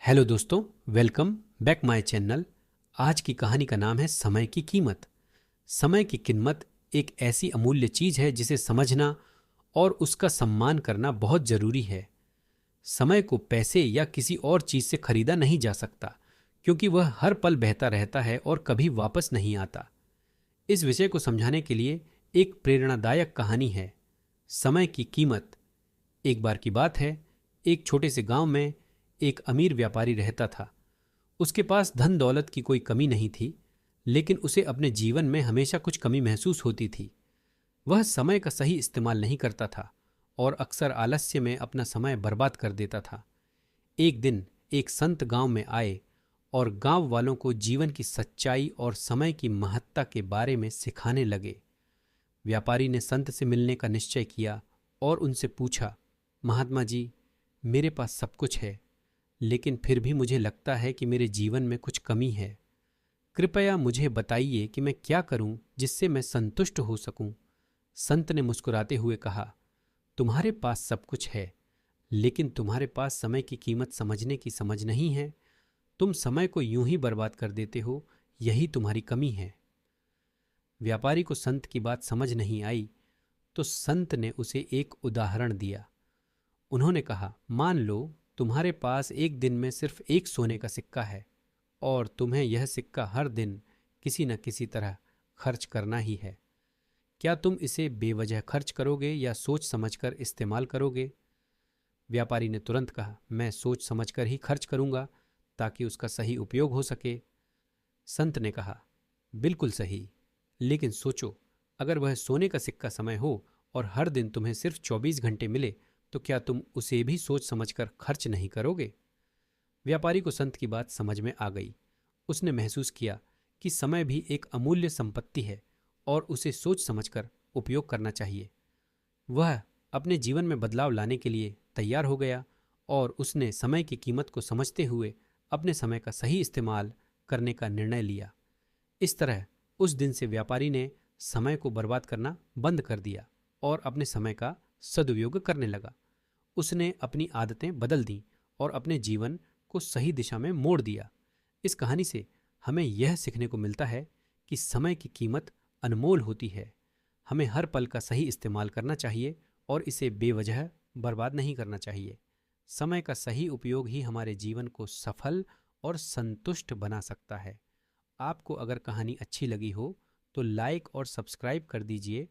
Hello दोस्तों, welcome back my channel. आज की कहानी का नाम है समय की कीमत। समय की कीमत एक ऐसी अमूल्य चीज है जिसे समझना और उसका सम्मान करना बहुत जरूरी है। समय को पैसे या किसी और चीज से खरीदा नहीं जा सकता, क्योंकि वह हर पल बहता रहता है और कभी वापस नहीं आता। इस विषय को समझाने के लिए एक प्रेरणादायक कहानी है, समय की कीमत। एक बार की बात है, एक छोटे से गांव में एक अमीर व्यापारी रहता था। उसके पास धन दौलत की कोई कमी नहीं थी, लेकिन उसे अपने जीवन में हमेशा कुछ कमी महसूस होती थी। वह समय का सही इस्तेमाल नहीं करता था और अक्सर आलस्य में अपना समय बर्बाद कर देता था। एक दिन एक संत गांव में आए और गांव वालों को जीवन की सच्चाई और समय की महत्ता के बारे में सिखाने लगे। व्यापारी ने संत से मिलने का निश्चय किया और उनसे पूछा, महात्मा जी, मेरे पास सब कुछ है, लेकिन फिर भी मुझे लगता है कि मेरे जीवन में कुछ कमी है। कृपया मुझे बताइए कि मैं क्या करूं जिससे मैं संतुष्ट हो सकूं। संत ने मुस्कुराते हुए कहा, तुम्हारे पास सब कुछ है, लेकिन तुम्हारे पास समय की कीमत समझने की समझ नहीं है। तुम समय को यूं ही बर्बाद कर देते हो, यही तुम्हारी कमी है। व्यापारी को संत की बात समझ नहीं आई, तो संत ने उसे एक उदाहरण दिया। उन्होंने कहा, मान लो तुम्हारे पास एक दिन में सिर्फ एक सोने का सिक्का है और तुम्हें यह सिक्का हर दिन किसी न किसी तरह खर्च करना ही है। क्या तुम इसे बेवजह खर्च करोगे या सोच समझकर इस्तेमाल करोगे? व्यापारी ने तुरंत कहा, मैं सोच समझकर ही खर्च करूंगा, ताकि उसका सही उपयोग हो सके। संत ने कहा, बिल्कुल सही, लेकिन सोचो, अगर वह सोने का सिक्का समय हो और हर दिन तुम्हें सिर्फ 24 घंटे मिले, तो क्या तुम उसे भी सोच समझकर खर्च नहीं करोगे? व्यापारी को संत की बात समझ में आ गई। उसने महसूस किया कि समय भी एक अमूल्य संपत्ति है और उसे सोच समझकर उपयोग करना चाहिए। वह अपने जीवन में बदलाव लाने के लिए तैयार हो गया और उसने समय की कीमत को समझते हुए अपने समय का सही इस्तेमाल करने का निर्णय लिया। इस तरह उस दिन से व्यापारी ने समय को बर्बाद करना बंद कर दिया और अपने समय का सदुपयोग करने लगा। उसने अपनी आदतें बदल दी और अपने जीवन को सही दिशा में मोड़ दिया। इस कहानी से हमें यह सीखने को मिलता है कि समय की कीमत अनमोल होती है। हमें हर पल का सही इस्तेमाल करना चाहिए और इसे बेवजह बर्बाद नहीं करना चाहिए। समय का सही उपयोग ही हमारे जीवन को सफल और संतुष्ट बना सकता है। आपको अगर कहानी अच्छी लगी हो तो लाइक और सब्सक्राइब कर दीजिए